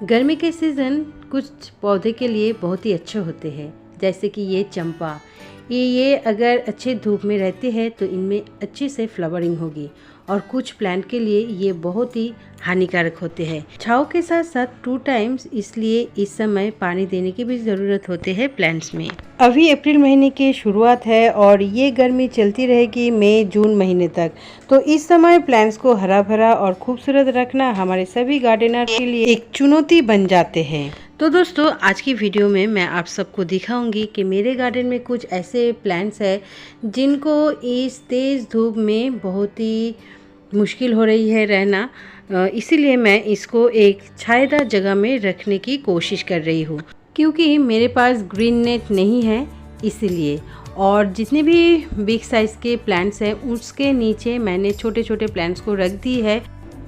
गर्मी के सीज़न कुछ पौधे के लिए बहुत ही अच्छे होते हैं, जैसे कि ये चंपा। ये अगर अच्छे धूप में रहते हैं तो इनमें अच्छे से फ्लावरिंग होगी। और कुछ प्लांट के लिए ये बहुत ही हानिकारक होते हैं। छाँव के साथ साथ 2 टाइम्स, इसलिए इस समय पानी देने की भी ज़रूरत होते हैं प्लांट्स में। अभी अप्रैल महीने की शुरुआत है और ये गर्मी चलती रहेगी मई जून महीने तक। तो इस समय प्लांट्स को हरा भरा और खूबसूरत रखना हमारे सभी गार्डनर के लिए एक चुनौती बन जाते हैं। तो दोस्तों, आज की वीडियो में मैं आप सबको दिखाऊंगी कि मेरे गार्डन में कुछ ऐसे प्लांट्स हैं जिनको इस तेज़ धूप में बहुत ही मुश्किल हो रही है रहना, इसीलिए मैं इसको एक छायादार जगह में रखने की कोशिश कर रही हूँ, क्योंकि मेरे पास ग्रीन नेट नहीं है इसीलिए। और जितने भी बिग साइज़ के प्लांट्स हैं उसके नीचे मैंने छोटे छोटे प्लांट्स को रख दी है।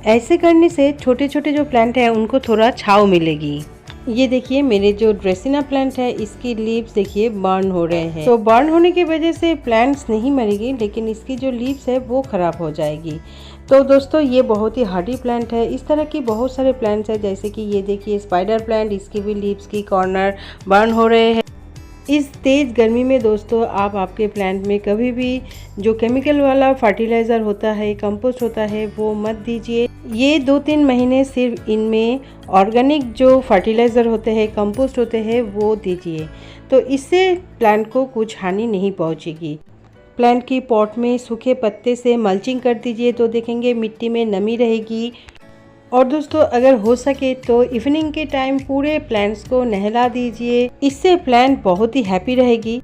ऐसे करने से छोटे छोटे जो प्लांट हैं उनको थोड़ा छाँव मिलेगी। ये देखिए, मेरे जो ड्रेसिना प्लांट है इसकी लीव्स देखिए बर्न हो रहे हैं। तो बर्न होने की वजह से प्लांट्स नहीं मरेगी, लेकिन इसकी जो लीव्स है वो ख़राब हो जाएगी। तो दोस्तों, ये बहुत ही हार्डी प्लांट है। इस तरह की बहुत सारे प्लांट्स हैं, जैसे कि ये देखिए स्पाइडर प्लांट, इसकी भी लीव्स की कॉर्नर बर्न हो रहे हैं। इस तेज़ गर्मी में दोस्तों, आप आपके प्लांट में कभी भी जो केमिकल वाला फर्टिलाइज़र होता है, कंपोस्ट होता है, वो मत दीजिए। ये 2-3 महीने सिर्फ इनमें ऑर्गेनिक जो फर्टिलाइज़र होते हैं, कंपोस्ट होते हैं, वो दीजिए। तो इससे प्लांट को कुछ हानि नहीं पहुंचेगी। प्लांट की पॉट में सूखे पत्ते से मल्चिंग कर दीजिए, तो देखेंगे मिट्टी में नमी रहेगी। और दोस्तों, अगर हो सके तो इवनिंग के टाइम पूरे प्लांट्स को नहला दीजिए, इससे प्लांट बहुत ही हैप्पी रहेगी।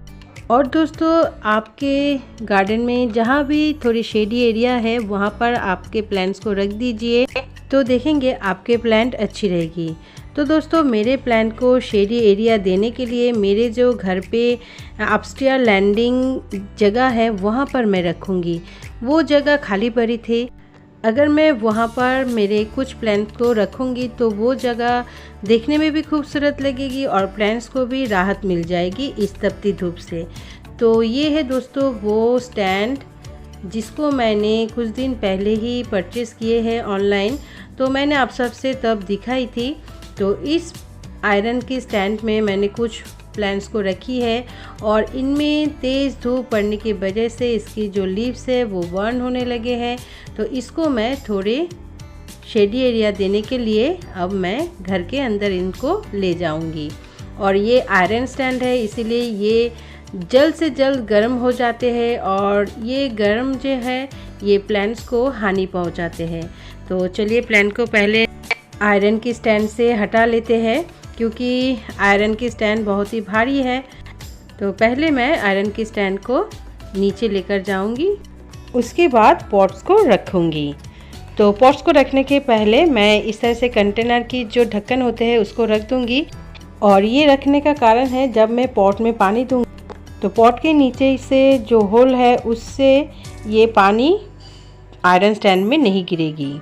और दोस्तों, आपके गार्डन में जहाँ भी थोड़ी शेडी एरिया है वहाँ पर आपके प्लांट्स को रख दीजिए, तो देखेंगे आपके प्लांट अच्छी रहेगी। तो दोस्तों, मेरे प्लांट को शेडी एरिया देने के लिए मेरे जो घर पे अपस्टेयर लैंडिंग जगह है वहाँ पर मैं रखूँगी। वो जगह खाली पड़ी थी, अगर मैं वहाँ पर मेरे कुछ प्लांट को रखूँगी तो वो जगह देखने में भी खूबसूरत लगेगी और प्लांट्स को भी राहत मिल जाएगी इस तपती धूप से। तो ये है दोस्तों वो स्टैंड जिसको मैंने कुछ दिन पहले ही परचेज़ किए हैं ऑनलाइन, तो मैंने आप सबसे तब दिखाई थी। तो इस आयरन की स्टैंड में मैंने कुछ प्लांट्स को रखी है और इनमें तेज़ धूप पड़ने की वजह से इसकी जो लीव्स है वो बर्न होने लगे हैं। तो इसको मैं थोड़े शेडी एरिया देने के लिए अब मैं घर के अंदर इनको ले जाऊंगी। और ये आयरन स्टैंड है, इसीलिए ये जल्द से जल्द गर्म हो जाते हैं और ये गर्म जो है ये प्लांट्स को हानि पहुंचाते हैं। तो चलिए प्लांट को पहले आयरन की स्टैंड से हटा लेते हैं, क्योंकि आयरन की स्टैंड बहुत ही भारी है। तो पहले मैं आयरन की स्टैंड को नीचे लेकर जाऊंगी, उसके बाद पॉट्स को रखूंगी। तो पॉट्स को रखने के पहले मैं इस तरह से कंटेनर की जो ढक्कन होते हैं उसको रख दूंगी। और ये रखने का कारण है, जब मैं पॉट में पानी दूंगी तो पॉट के नीचे से जो होल है उससे ये पानी आयरन स्टैंड में नहीं गिरेगी।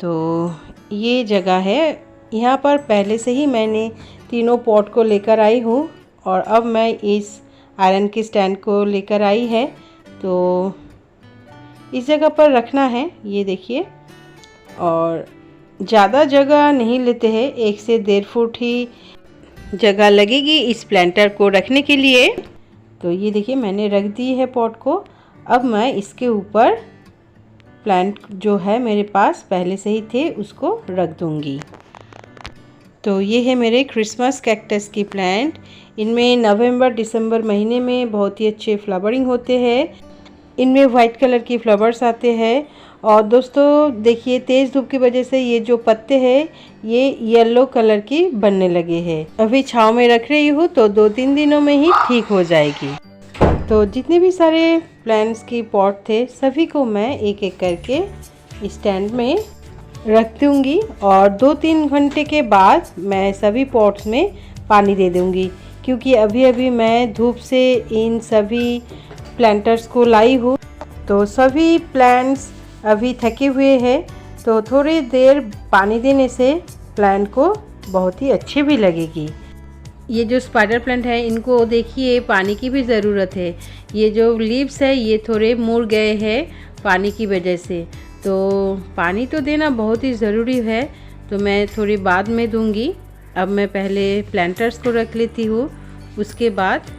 तो ये जगह है, यहाँ पर पहले से ही मैंने तीनों पॉट को लेकर आई हूँ और अब मैं इस आयरन की स्टैंड को लेकर आई है। तो इस जगह पर रखना है, ये देखिए। और ज़्यादा जगह नहीं लेते हैं, 1 से 1.5 फुट ही जगह लगेगी इस प्लांटर को रखने के लिए। तो ये देखिए मैंने रख दी है पॉट को। अब मैं इसके ऊपर प्लांट जो है मेरे पास पहले से ही थे उसको रख दूँगी। तो ये है मेरे क्रिसमस कैक्टस की प्लांट। इनमें नवंबर दिसंबर महीने में बहुत ही अच्छे फ्लावरिंग होते हैं। इनमें वाइट कलर की फ्लावर्स आते हैं। और दोस्तों देखिए, तेज़ धूप की वजह से ये जो पत्ते हैं ये येलो कलर की बनने लगे हैं। अभी छाँव में रख रही हूँ तो 2-3 दिनों में ही ठीक हो जाएगी। तो जितने भी सारे प्लांट्स की पॉट थे सभी को मैं एक एक करके स्टैंड में रख दूँगी और 2-3 घंटे के बाद मैं सभी पॉट्स में पानी दे दूँगी, क्योंकि अभी अभी मैं धूप से इन सभी प्लांटर्स को लाई हूँ। तो सभी प्लांट्स अभी थके हुए हैं, तो थोड़ी देर पानी देने से प्लांट को बहुत ही अच्छी भी लगेगी। ये जो स्पाइडर प्लांट है इनको देखिए पानी की भी ज़रूरत है। ये जो लीव्स है ये थोड़े मुड़ गए हैं पानी की वजह से, तो पानी तो देना बहुत ही ज़रूरी है। तो मैं थोड़ी बाद में दूंगी। अब मैं पहले प्लांटर्स को रख लेती हूँ। उसके बाद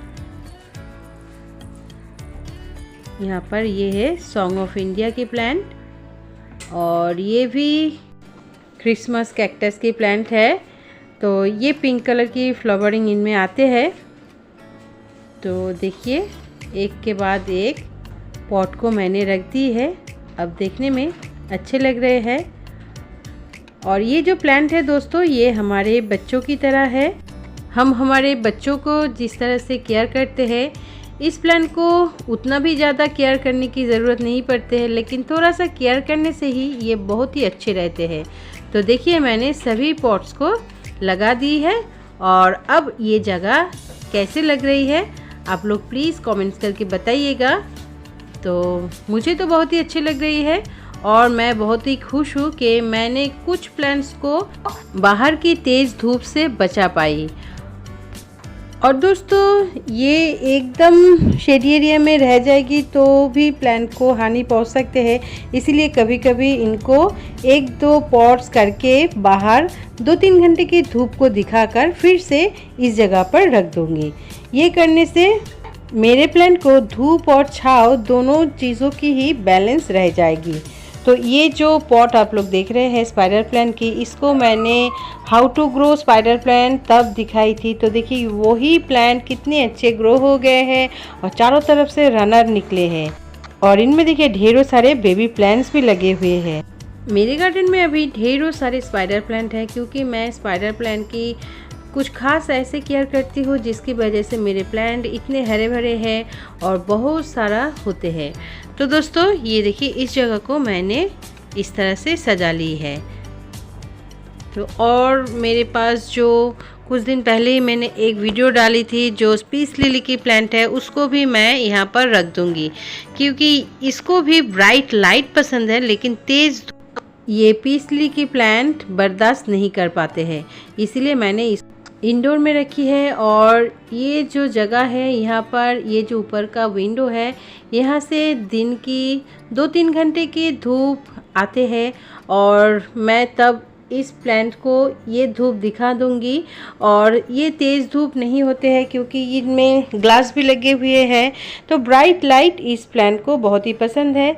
यहाँ पर ये है सॉन्ग ऑफ इंडिया की प्लांट और ये भी क्रिसमस कैक्टस की प्लांट है। तो ये पिंक कलर की फ्लावरिंग इनमें आते हैं। तो देखिए एक के बाद एक पॉट को मैंने रख दी है। अब देखने में अच्छे लग रहे हैं। और ये जो प्लांट है दोस्तों, ये हमारे बच्चों की तरह है। हम हमारे बच्चों को जिस तरह से केयर करते हैं, इस प्लांट को उतना भी ज़्यादा केयर करने की ज़रूरत नहीं पड़ती है, लेकिन थोड़ा सा केयर करने से ही ये बहुत ही अच्छे रहते हैं। तो देखिए मैंने सभी पॉट्स को लगा दी है। और अब ये जगह कैसे लग रही है आप लोग प्लीज़ कमेंट्स करके बताइएगा। तो मुझे तो बहुत ही अच्छी लग रही है और मैं बहुत ही खुश हूँ कि मैंने कुछ प्लांट्स को बाहर की तेज़ धूप से बचा पाई। और दोस्तों ये एकदम शेडी एरिया में रह जाएगी तो भी प्लांट को हानि पहुंच सकते हैं, इसीलिए कभी कभी इनको 1-2 पॉट्स करके बाहर 2-3 घंटे की धूप को दिखाकर फिर से इस जगह पर रख दूंगी। ये करने से मेरे प्लांट को धूप और छांव दोनों चीज़ों की ही बैलेंस रह जाएगी। तो ये जो पॉट आप लोग देख रहे हैं स्पाइडर प्लांट की, इसको मैंने how to grow spider plant तब दिखाई थी। तो देखिए वही प्लांट कितने अच्छे ग्रो हो गए हैं और चारों तरफ से रनर निकले हैं। और इनमें देखिए ढेरों सारे बेबी प्लांट्स भी लगे हुए हैं। मेरे गार्डन में अभी ढेरों सारे स्पाइडर प्लांट हैं, क्योंकि मैं स्पाइडर प्लांट की कुछ खास ऐसे केयर करती हूँ जिसकी वजह से मेरे प्लांट इतने हरे भरे हैं और बहुत सारा होते हैं। तो दोस्तों ये देखिए इस जगह को मैंने इस तरह से सजा ली है। तो और मेरे पास जो कुछ दिन पहले ही मैंने एक वीडियो डाली थी जो पीस लिली की प्लांट है, उसको भी मैं यहाँ पर रख दूँगी, क्योंकि इसको भी ब्राइट लाइट पसंद है, लेकिन तेज़ ये पीस लिली की प्लांट बर्दाश्त नहीं कर पाते हैं, इसीलिए मैंने इस इंडोर में रखी है। और ये जो जगह है यहाँ पर, ये जो ऊपर का विंडो है, यहाँ से दिन की 2-3 घंटे की धूप आते हैं और मैं तब इस प्लांट को ये धूप दिखा दूंगी। और ये तेज़ धूप नहीं होते हैं क्योंकि इनमें ग्लास भी लगे हुए हैं, तो ब्राइट लाइट इस प्लांट को बहुत ही पसंद है।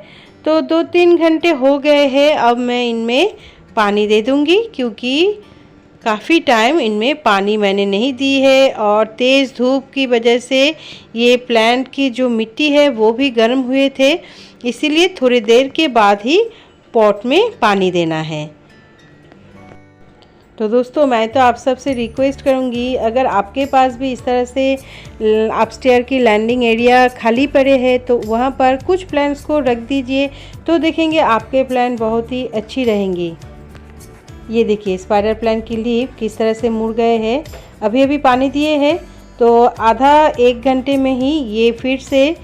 तो 2-3 घंटे हो गए हैं, अब मैं इनमें पानी दे दूंगी, क्योंकि काफ़ी टाइम इनमें पानी मैंने नहीं दी है और तेज़ धूप की वजह से ये प्लांट की जो मिट्टी है वो भी गर्म हुए थे, इसीलिए थोड़ी देर के बाद ही पॉट में पानी देना है। तो दोस्तों मैं तो आप सबसे रिक्वेस्ट करूंगी, अगर आपके पास भी इस तरह से अपस्टेयर की लैंडिंग एरिया खाली पड़े हैं तो वहाँ पर कुछ प्लांट्स को रख दीजिए, तो देखेंगे आपके प्लांट बहुत ही अच्छी रहेंगी। ये देखिए स्पाइडर प्लांट की लीफ किस तरह से मुड़ गए हैं। अभी अभी पानी दिए हैं तो आधा 1 घंटे में ही ये फिर से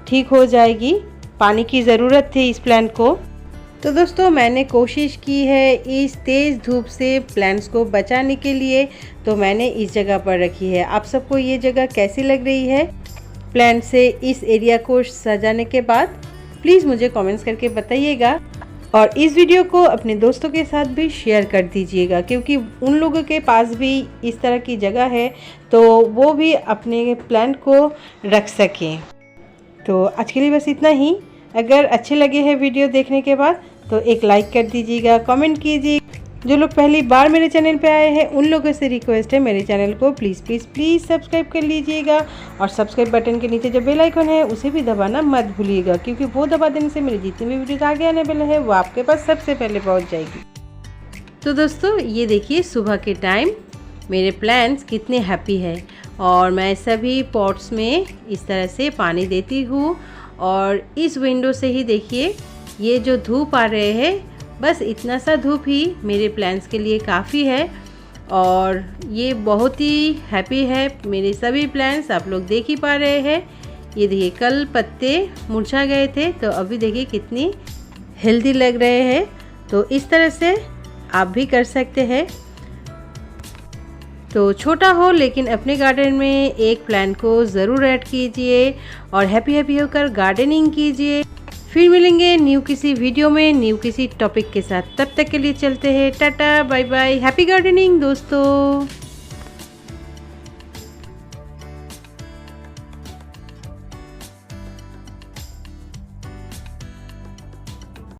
ठीक हो जाएगी। पानी की ज़रूरत थी इस प्लांट को। तो दोस्तों मैंने कोशिश की है इस तेज़ धूप से प्लांट्स को बचाने के लिए, तो मैंने इस जगह पर रखी है। आप सबको ये जगह कैसी लग रही है प्लांट से इस एरिया को सजाने के बाद? प्लीज़ मुझे कमेंट्स करके बताइएगा और इस वीडियो को अपने दोस्तों के साथ भी शेयर कर दीजिएगा, क्योंकि उन लोगों के पास भी इस तरह की जगह है तो वो भी अपने प्लांट को रख सकें। तो आज के लिए बस इतना ही। अगर अच्छे लगे हैं वीडियो देखने के बाद तो एक लाइक कर दीजिएगा, कमेंट कीजिए। जो लोग पहली बार मेरे चैनल पे आए हैं उन लोगों से रिक्वेस्ट है मेरे चैनल को प्लीज़ प्लीज़ प्लीज़ सब्सक्राइब कर लीजिएगा और सब्सक्राइब बटन के नीचे जो बेल आइकन है उसे भी दबाना मत भूलिएगा, क्योंकि वो दबा देने से मेरी जितनी भी वीडियोज़ आगे आने वाले हैं वो आपके पास सबसे पहले पहुँच जाएगी। तो दोस्तों ये देखिए सुबह के टाइम मेरे प्लांट्स कितने हैप्पी है और मैं सभी पॉट्स में इस तरह से पानी देती हूँ। और इस विंडो से ही देखिए ये जो धूप आ रहे हैं, बस इतना सा धूप ही मेरे प्लांट्स के लिए काफ़ी है और ये बहुत ही हैप्पी है मेरे सभी प्लांट्स। आप लोग देख ही पा रहे हैं, ये देखिए कल पत्ते मुरझा गए थे तो अभी देखिए कितनी हेल्दी लग रहे हैं। तो इस तरह से आप भी कर सकते हैं। तो छोटा हो लेकिन अपने गार्डन में एक प्लांट को ज़रूर ऐड कीजिए और हैप्पी हैप्पी होकर गार्डनिंग कीजिए। फिर मिलेंगे न्यू किसी वीडियो में, न्यू किसी टॉपिक के साथ। तब तक के लिए चलते हैं, tata bye bye, happy gardening दोस्तों।